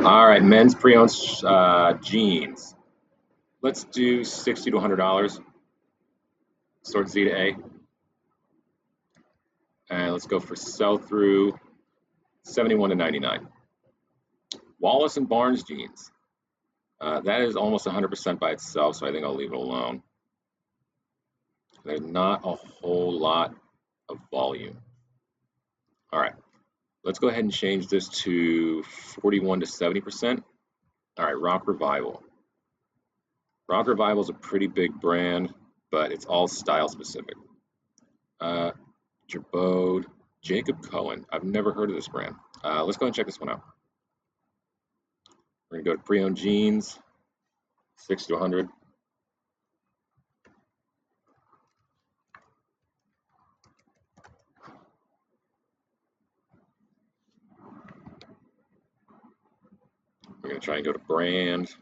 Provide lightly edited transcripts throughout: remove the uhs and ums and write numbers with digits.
All right, men's pre-owned jeans. Let's do $60 to $100. Sort Z to A. And let's go for sell-through 71 to 99. Wallace and Barnes jeans. That is almost 100% by itself, so I think I'll leave it alone. There's not a whole lot of volume. All right, let's go ahead and change this to 41 to 70%. All right, Rock Revival. Rock Revival is a pretty big brand, but it's all style specific. Jabode, Jacob Cohen. I've never heard of this brand. Let's go and check this one out. We're gonna go to pre-owned jeans, 6 to 100. We're gonna try and go to brand.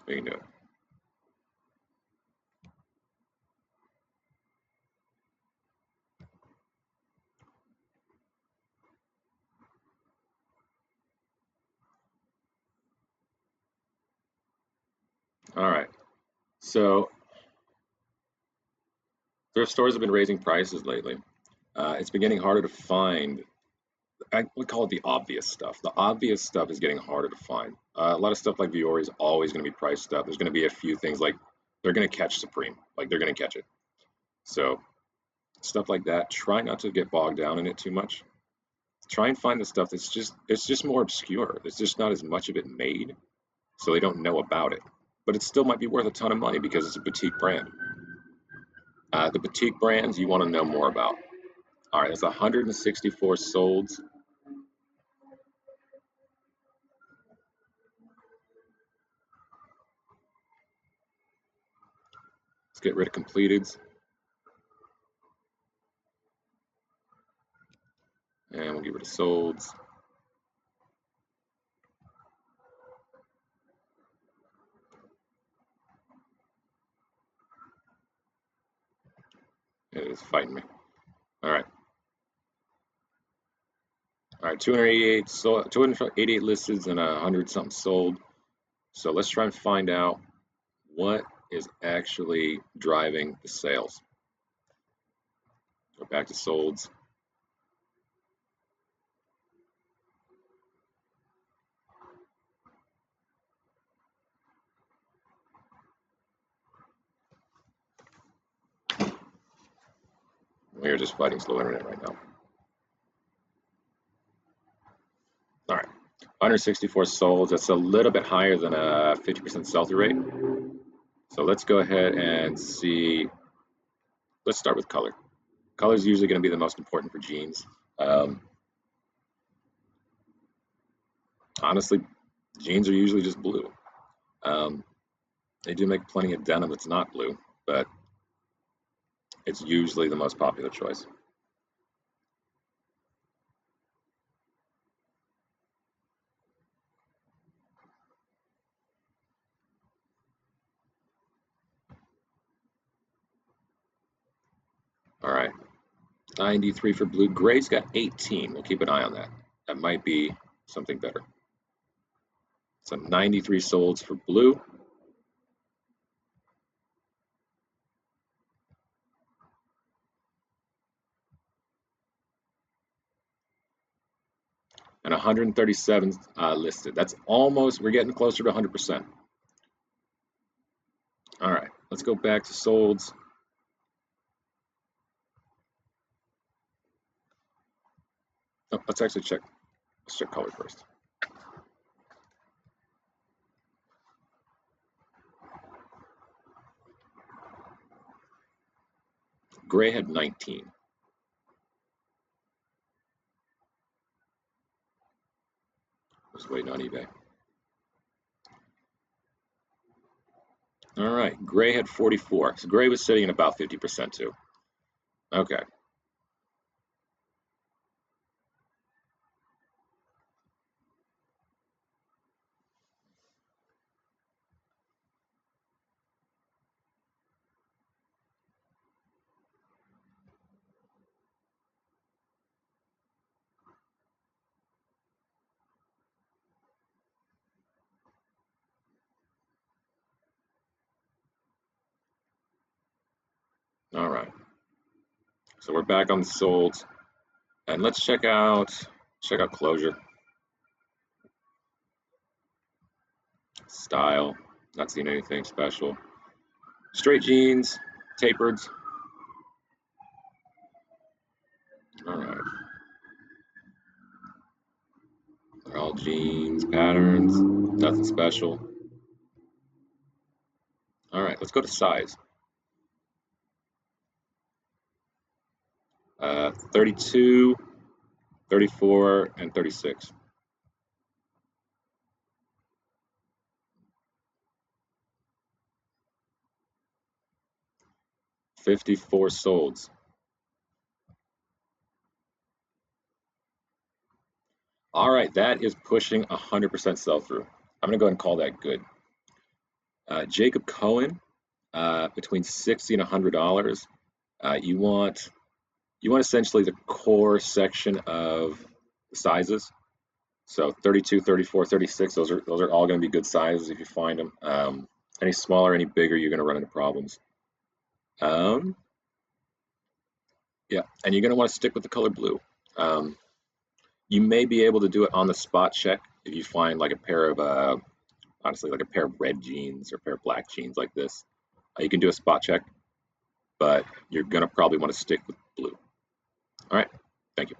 We can do it. All right. So thrift stores have been raising prices lately. It's been getting harder to find. I would call it the obvious stuff. The obvious stuff is getting harder to find. A lot of stuff like Viore is always going to be priced up. There's going to be a few things like they're going to catch Supreme, like they're going to catch it. So stuff like that. Try not to get bogged down in it too much. Try and find the stuff that's just more obscure. There's just not as much of it made, so they don't know about it. But it still might be worth a ton of money because it's a boutique brand. The boutique brands you want to know more about. All right, that's 164 solds. Let's get rid of completeds. And we'll get rid of solds. It is fighting me. All right. All right, 288 listed and 100 something sold. So let's try and find out what is actually driving the sales. Go back to solds. We are just fighting slow internet right now. All right, 164 solds. That's a little bit higher than a 50% sell-through rate. So let's go ahead and see. Let's start with color. Color is usually going to be the most important for jeans. Honestly, jeans are usually just blue. They do make plenty of denim that's not blue, but it's usually the most popular choice. All right, 93 for blue. Gray's got 18. We'll keep an eye on that. That might be something better. So 93 solds for blue. And 137 listed. That's almost, we're getting closer to 100%. All right, let's go back to solds. Oh, let's actually check. Let's check color first. Gray had 19. Just waiting on eBay. All right, gray had 44. So gray was sitting at about 50% too. Okay. All right. So we're back on the solds, and let's check out closure, style. Not seeing anything special. Straight jeans, tapered. All right. They're all jeans, patterns, nothing special. All right, let's go to size. 32, 34, and 36. 54 solds. All right, that is pushing 100% sell through. I'm gonna go ahead and call that good. Jacob Cohen, between 60 and $100. You want essentially the core section of the sizes. So 32, 34, 36. Those are all going to be good sizes if you find them. Any smaller, any bigger, you're going to run into problems. Um, yeah, and you're going to want to stick with the color blue. Um, you may be able to do it on the spot check if you find like a pair of honestly like a pair of red jeans or a pair of black jeans like this. You can do a spot check, but you're going to probably want to stick with blue. All right, thank you.